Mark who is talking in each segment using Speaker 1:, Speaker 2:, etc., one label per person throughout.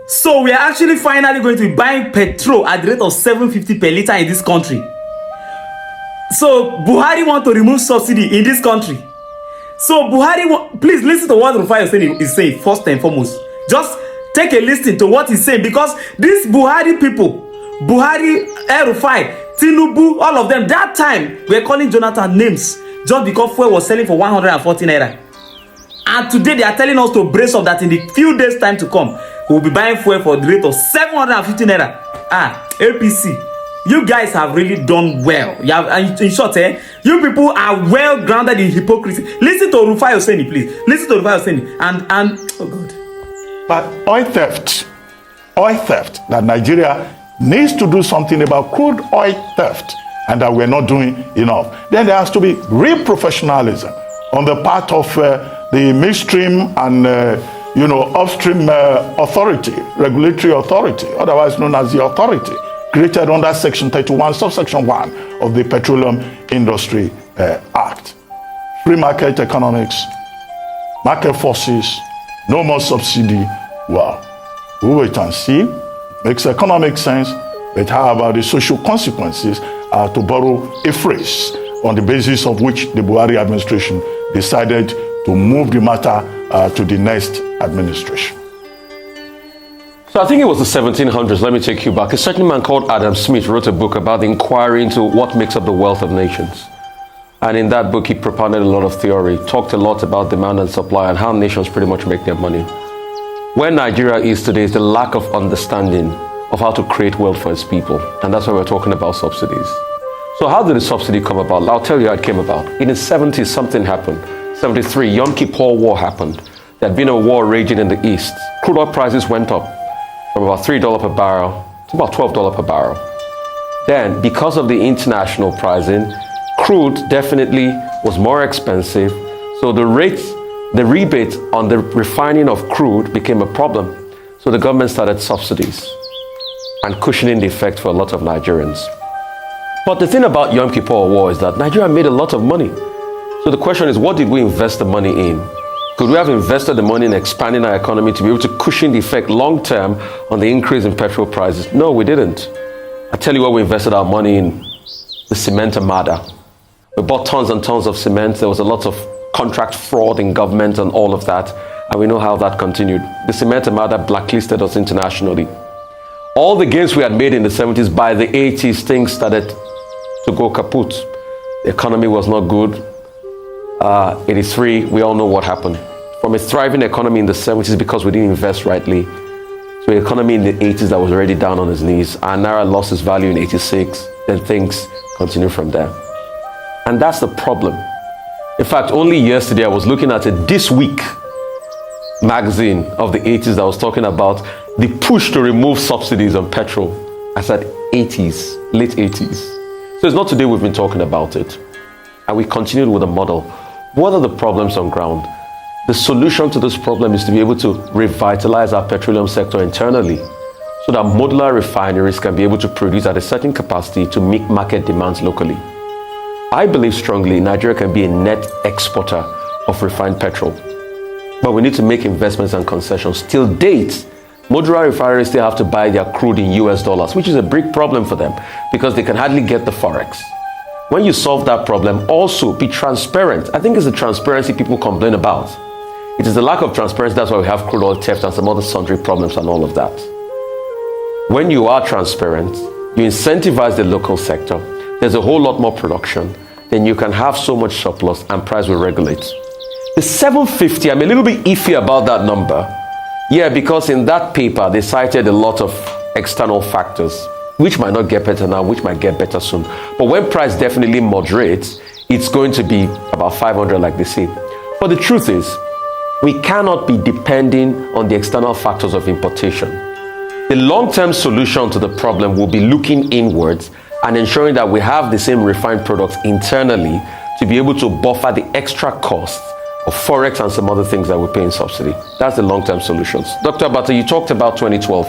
Speaker 1: So we are actually finally going to be buying petrol at the rate of 750 per litre in this country. So Buhari want to remove subsidy in this country. So Buhari, please listen to what Rufai Oseni is saying first and foremost. Just take a listen to what he's saying, because these Buhari people, Buhari, Rufai, Tinubu, all of them, that time were calling Jonathan names just because fuel was selling for 140 naira. And today they are telling us to brace up that in the few days time to come, we'll be buying fuel for the rate of 750 naira. APC, you guys have really done well. You have, in short, you people are well grounded in hypocrisy. Listen to Rufai Oseni, please. Listen to Rufai Oseni. And oh God.
Speaker 2: But oil theft, that Nigeria needs to do something about crude oil theft, and that we're not doing enough. Then there has to be real professionalism on the part of the midstream and upstream authority, regulatory authority, otherwise known as the authority, created under Section 31, subsection 1 of the Petroleum Industry Act. Free market economics, market forces, no more subsidy. Well, we'll wait and see. Makes economic sense, but how about the social consequences, to borrow a phrase on the basis of which the Buhari administration decided to move the matter to the next administration?
Speaker 3: So I think it was the 1700s. Let me take you back. A certain man called Adam Smith wrote a book about the inquiry into what makes up the wealth of nations. And in that book, he propounded a lot of theory, talked a lot about demand and supply and how nations pretty much make their money. Where Nigeria is today is the lack of understanding of how to create wealth for its people. And that's why we're talking about subsidies. So how did the subsidy come about? I'll tell you how it came about. In the 70s, something happened. 73, Yom Kippur War happened. There had been a war raging in the East. Crude oil prices went up from about $3 per barrel to about $12 per barrel. Then, because of the international pricing, crude definitely was more expensive. So the rebate on the refining of crude became a problem. So the government started subsidies and cushioning the effect for a lot of Nigerians. But the thing about Yom Kippur War is that Nigeria made a lot of money. So the question is, what did we invest the money in? Could we have invested the money in expanding our economy to be able to cushion the effect long term on the increase in petrol prices? No, we didn't. I tell you what, we invested our money in: the cement armada. We bought tons and tons of cement. There was a lot of contract fraud in government and all of that. And we know how that continued. The cement armada blacklisted us internationally. All the gains we had made in the 70s, by the 80s, things started to go kaput. The economy was not good. 83, we all know what happened. From a thriving economy in the 70s because we didn't invest rightly, to an economy in the 80s that was already down on its knees. And Naira lost its value in 86. Then things continue from there. And that's the problem. In fact, only yesterday I was looking at a This Week magazine of the 80s that was talking about the push to remove subsidies on petrol. I said 80s, late 80s. So it's not today we've been talking about it. And we continued with the model. What are the problems on ground? The solution to this problem is to be able to revitalize our petroleum sector internally so that modular refineries can be able to produce at a certain capacity to meet market demands locally. I believe strongly Nigeria can be a net exporter of refined petrol. But we need to make investments and concessions. Till date, modular refineries still have to buy their crude in US dollars, which is a big problem for them because they can hardly get the forex. When you solve that problem, also be transparent. I think it's the transparency people complain about. It is the lack of transparency, that's why we have crude oil theft and some other sundry problems and all of that. When you are transparent, you incentivize the local sector, there's a whole lot more production, then you can have so much surplus and price will regulate. The 750, I'm a little bit iffy about that number. Yeah, because in that paper, they cited a lot of external factors, which might not get better now, which might get better soon. But when price definitely moderates, it's going to be about 500 like they say. But the truth is, we cannot be depending on the external factors of importation. The long-term solution to the problem will be looking inwards and ensuring that we have the same refined products internally to be able to buffer the extra costs of forex and some other things that we pay in subsidy. That's the long-term solutions. Dr. Abata, you talked about 2012.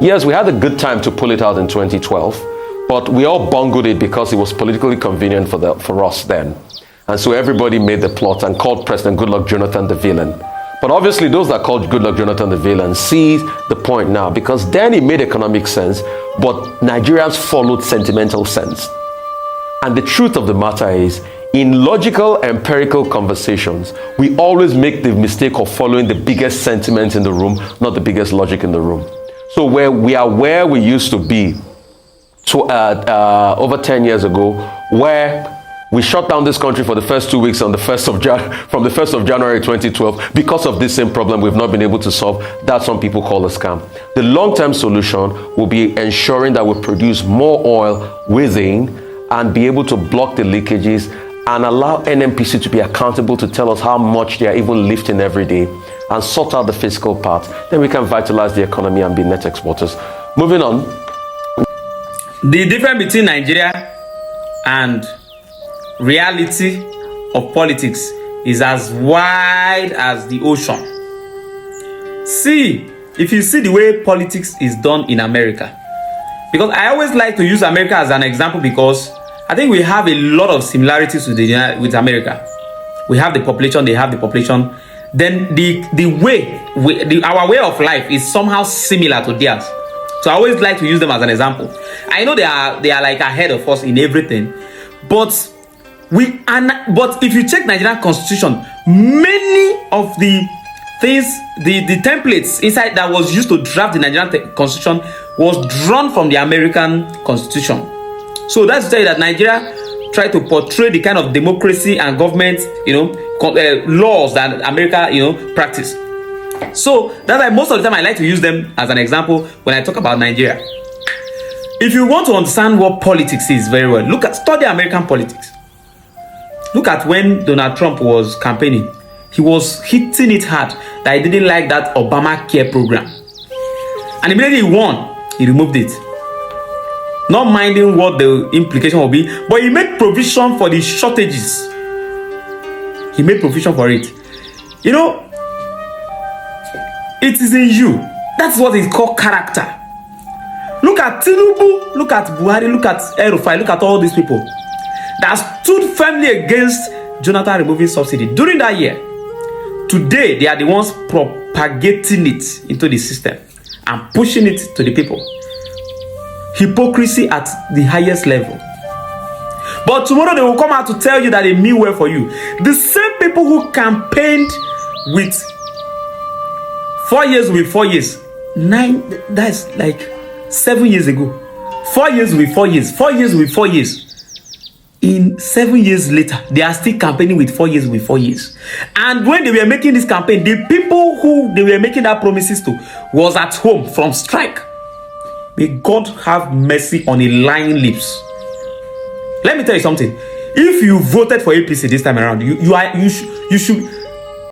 Speaker 3: Yes, we had a good time to pull it out in 2012, but we all bungled it because it was politically convenient for us then. And so everybody made the plot and called President Goodluck Jonathan the villain. But obviously, those that called Goodluck Jonathan the villain see the point now, because then it made economic sense, but Nigerians followed sentimental sense. And the truth of the matter is, in logical, empirical conversations, we always make the mistake of following the biggest sentiment in the room, not the biggest logic in the room. So where we used to be over 10 years ago, where we shut down this country for the first 2 weeks on the 1st of from the 1st of January 2012 because of this same problem we've not been able to solve. That's what people call a scam. The long-term solution will be ensuring that we produce more oil within and be able to block the leakages and allow NNPC to be accountable to tell us how much they are even lifting every day and sort out the fiscal part. Then we can vitalize the economy and be net exporters. Moving on.
Speaker 1: The difference between Nigeria and reality of politics is as wide as the ocean. See, if you see the way politics is done in America, because I always like to use America as an example because I think we have a lot of similarities with America. We have the population, they have the population. Then our way of life is somehow similar to theirs. So I always like to use them as an example. I know they are like ahead of us in everything, but if you check Nigerian constitution, many of the things, the templates inside that was used to draft the Nigerian constitution was drawn from the American constitution. So that's to tell you that Nigeria tried to portray the kind of democracy and government, laws that America, practice. So that's why most of the time I like to use them as an example when I talk about Nigeria. If you want to understand what politics is very well, study American politics. Look at when Donald Trump was campaigning. He was hitting it hard that he didn't like that Obamacare program. And immediately he won, he removed it. Not minding what the implication will be, but he made provision for the shortages. He made provision for it. It is in you. That's what is called character. Look at Tinubu, look at Buhari, look at Rufai, look at all these people that stood firmly against Jonathan removing subsidy during that year. Today, they are the ones propagating it into the system and pushing it to the people. Hypocrisy at the highest level. But tomorrow they will come out to tell you that they mean well for you. The same people who campaigned with 4 years with 4 years, that's like 7 years ago. 4 years with 4 years, 4 years with 4 years. In 7 years later, they are still campaigning with 4 years with 4 years. And when they were making this campaign, the people who they were making that promises to was at home from strike. May God have mercy on a lying lips. Let me tell you something. If you voted for APC this time around, you should